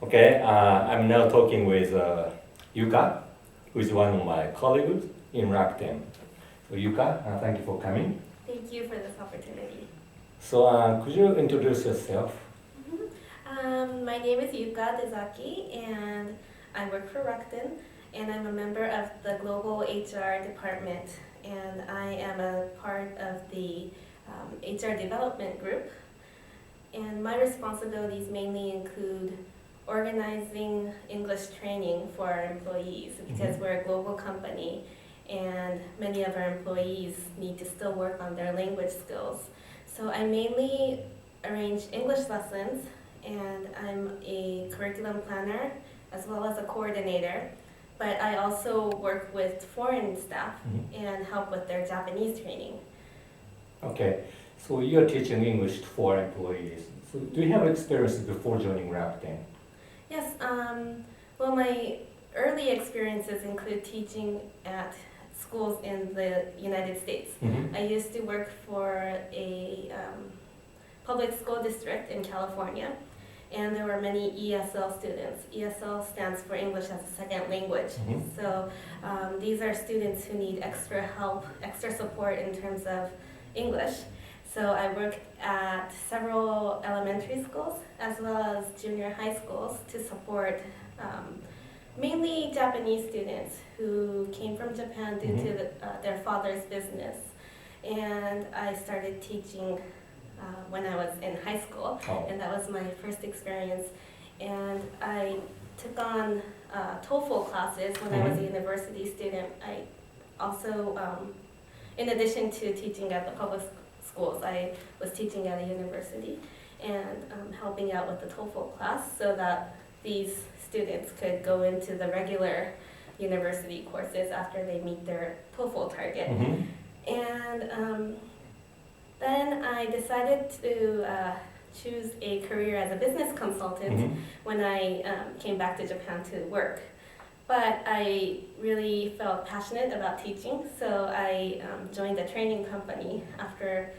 Okay, I'm now talking with Yuka, who is one of my colleagues in Rakuten. So Yuka, thank you for coming. Thank you for this opportunity. So could you introduce yourself? My name is Yuka Dezaki, and I work for Rakuten, and I'm a member of the Global HR department, and I am a part of the HR development group. And my responsibilities mainly include organizing English training for our employees because we're a global company and many of our employees need to still work on their language skills. So I mainly arrange English lessons and I'm a curriculum planner as well as a coordinator. But I also work with foreign staff and help with their Japanese training. Okay, so you're teaching English for employees. So do you have experience before joining Rakuten? Yes, well, my early experiences include teaching at schools in the United States. I used to work for a public school district in California, and there were many ESL students. ESL stands for English as a Second Language. So these are students who need extra help, extra support in terms of English. So I worked at several elementary schools as well as junior high schools to support mainly Japanese students who came from Japan due to their father's business. And I started teaching when I was in high school, and that was my first experience. And I took on TOEFL classes when I was a university student. I also, in addition to teaching at the public schools, I was teaching at a university and helping out with the TOEFL class so that these students could go into the regular university courses after they meet their TOEFL target. And then I decided to choose a career as a business consultant when I came back to Japan to work. But I really felt passionate about teaching, so I joined a training company after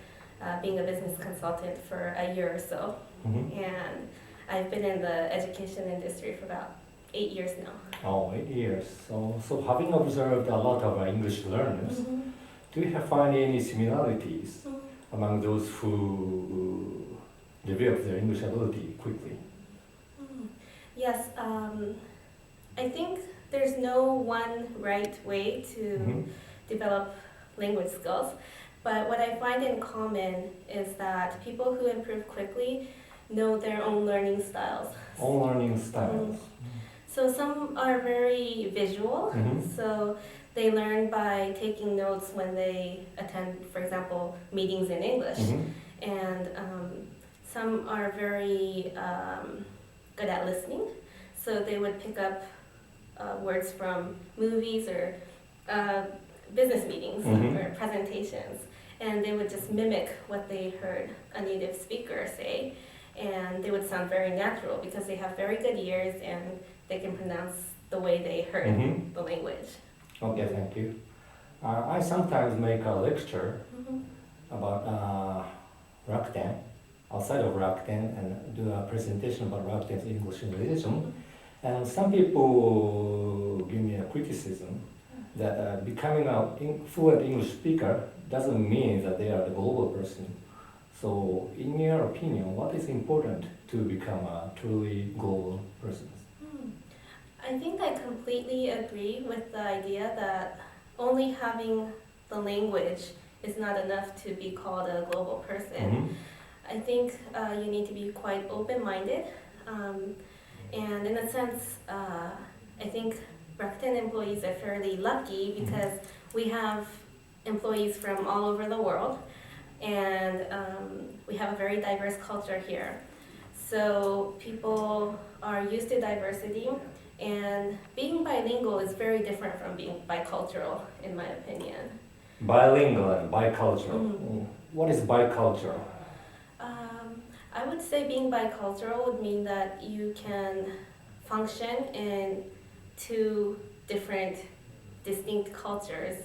being a business consultant for a year or so. And I've been in the education industry for about 8 years now. Oh, 8 years. So having observed a lot of English learners, do you find any similarities among those who develop their English ability quickly? Yes, I think there's no one right way to develop language skills, but what I find in common is that people who improve quickly know their own learning styles. Own learning styles. So some are very visual, so they learn by taking notes when they attend, for example, meetings in English. And some are very good at listening, so they would pick up words from movies or business meetings or presentations, and they would just mimic what they heard a native speaker say, and they would sound very natural because they have very good ears and they can pronounce the way they heard the language. Okay, thank you. I sometimes make a lecture about Rakuten, outside of Rakuten, and do a presentation about Rakuten's English innovation. And some people give me a criticism that becoming a fluent English speaker doesn't mean that they are the global person. So in your opinion, what is important to become a truly global person? I think I completely agree with the idea that only having the language is not enough to be called a global person. I think you need to be quite open-minded. And in a sense, I think Rakuten employees are fairly lucky because we have employees from all over the world, and we have a very diverse culture here. So people are used to diversity, and being bilingual is very different from being bicultural, in my opinion. Bilingual and bicultural. What is bicultural? I would say being bicultural would mean that you can function in two different distinct cultures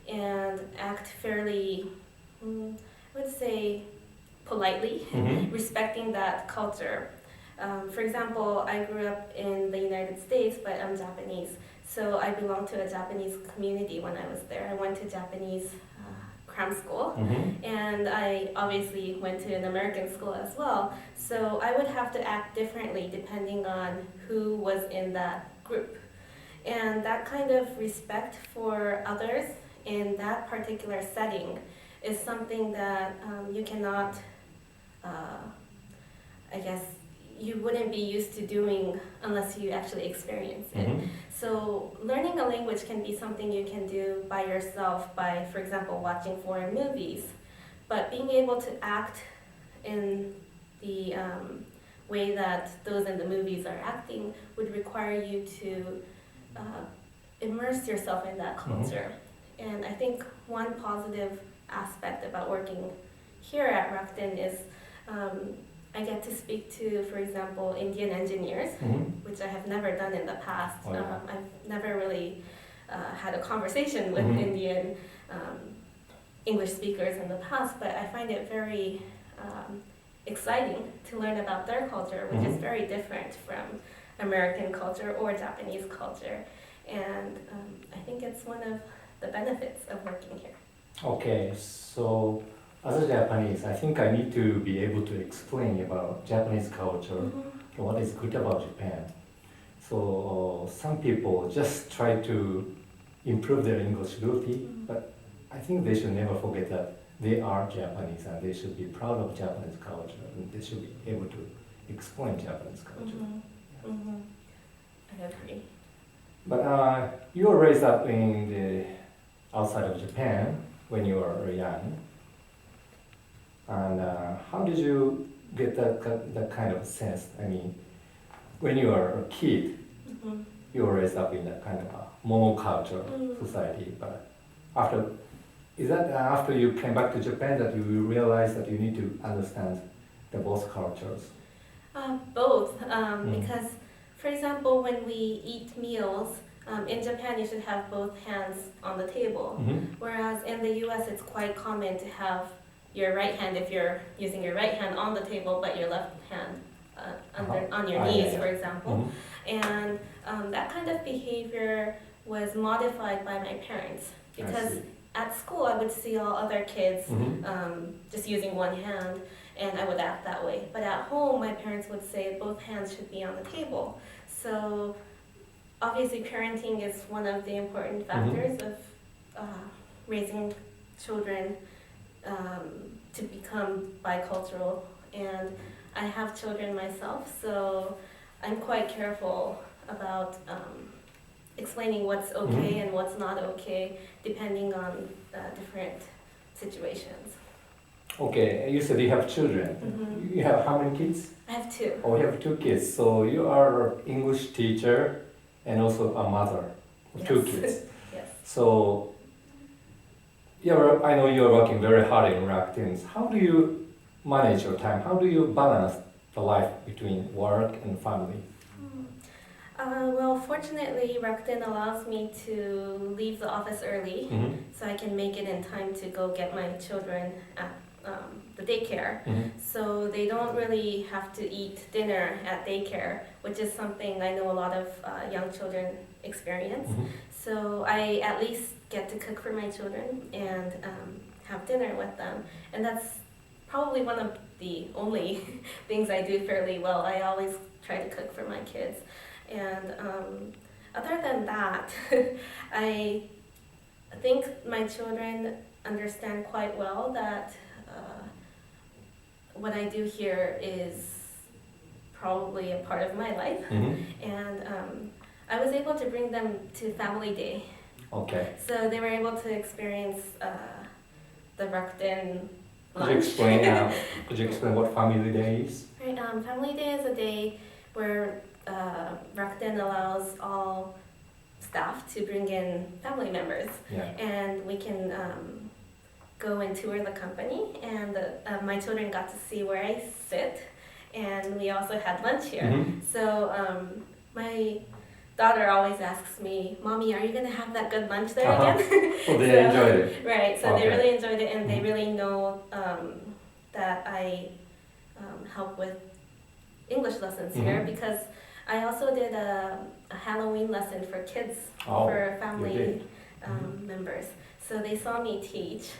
and act fairly, I would say, politely, respecting that culture. For example, I grew up in the United States, but I'm Japanese. So I belong to a Japanese community when I was there. I went to Japanese cram school, and I obviously went to an American school as well. So I would have to act differently depending on who was in that group. And that kind of respect for others in that particular setting is something that you cannot, I guess, you wouldn't be used to doing unless you actually experience it. So learning a language can be something you can do by yourself by, for example, watching foreign movies. But being able to act in the way that those in the movies are acting would require you to immerse yourself in that culture. And I think one positive aspect about working here at Rakuten is I get to speak to, for example, Indian engineers, which I have never done in the past. I've never really had a conversation with Indian English speakers in the past, but I find it very exciting to learn about their culture, which is very different from American culture or Japanese culture. And I think it's one of the benefits of working here. Okay, so as a Japanese, I think I need to be able to explain about Japanese culture, what is good about Japan. So some people just try to improve their English ability, but I think they should never forget that they are Japanese and they should be proud of Japanese culture and they should be able to explain Japanese culture. I agree. But you were raised up in the outside of Japan when you were young. And how did you get that kind of sense? I mean, when you were a kid, you were raised up in that kind of a monoculture society. But is that after you came back to Japan that you realized that you need to understand the both cultures? Both, because, for example, when we eat meals, in Japan you should have both hands on the table, whereas in the US it's quite common to have your right hand, if you're using your right hand on the table, but your left hand on your knees, for example. And that kind of behavior was modified by my parents, because at school I would see all other kids just using one hand, and I would act that way. But at home, my parents would say both hands should be on the table. So obviously parenting is one of the important factors of raising children to become bicultural, and I have children myself, so I'm quite careful about explaining what's okay and what's not okay, depending on different situations. Okay, you said you have children. You have how many kids? I have two. Oh, you have two kids. So you are an English teacher and also a mother of two kids. Yes. So I know you're working very hard in Rakuten. How do you manage your time? How do you balance the life between work and family? Well, fortunately, Rakuten allows me to leave the office early, so I can make it in time to go get my children at the daycare. So they don't really have to eat dinner at daycare, which is something I know a lot of young children experience. So I at least get to cook for my children and have dinner with them. And that's probably one of the only things I do fairly well. I always try to cook for my kids. And other than that, I think my children understand quite well that what I do here is probably a part of my life. And I was able to bring them to Family Day. Okay. So they were able to experience the Rakuten lunch. Could you explain what Family Day is? Right, Family Day is a day where Rakuten allows all staff to bring in family members, and we can go and tour the company, and my children got to see where I sit, and we also had lunch here. So my daughter always asks me, "Mommy, are you going to have that good lunch there again?" Well, they enjoyed it. Right, so they really enjoyed it, and they really know that I help with English lessons here because I also did a Halloween lesson for kids, for family members. So they saw me teach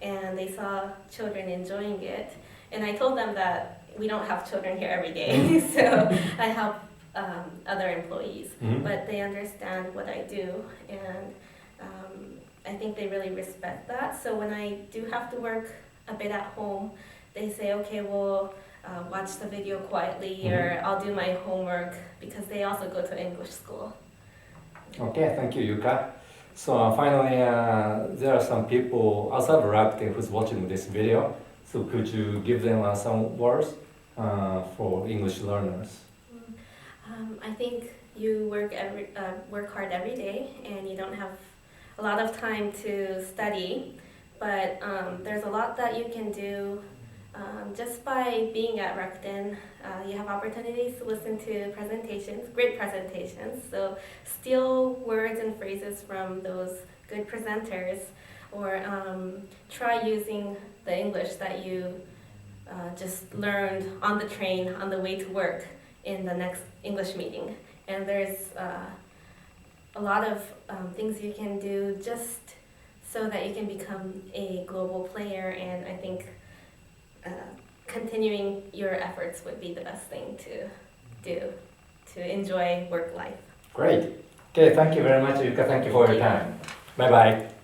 and they saw children enjoying it. And I told them that we don't have children here every day, so I help other employees. But they understand what I do, and I think they really respect that. So when I do have to work a bit at home, they say, okay, we'll watch the video quietly, or I'll do my homework, because they also go to English school. Okay, thank you, Yuka. So finally, there are some people outside of Rakuten who's watching this video. So could you give them some words for English learners? I think you work hard every day, and you don't have a lot of time to study, but there's a lot that you can do just by being at Rakuten. You have opportunities to listen to presentations, great presentations, so steal words and phrases from those good presenters, or try using the English that you just learned on the train on the way to work in the next English meeting. And there's a lot of things you can do just so that you can become a global player, and I think continuing your efforts would be the best thing to do to enjoy work life. Great. Okay, thank you very much, Yuka. Thank you for your time. Bye-bye.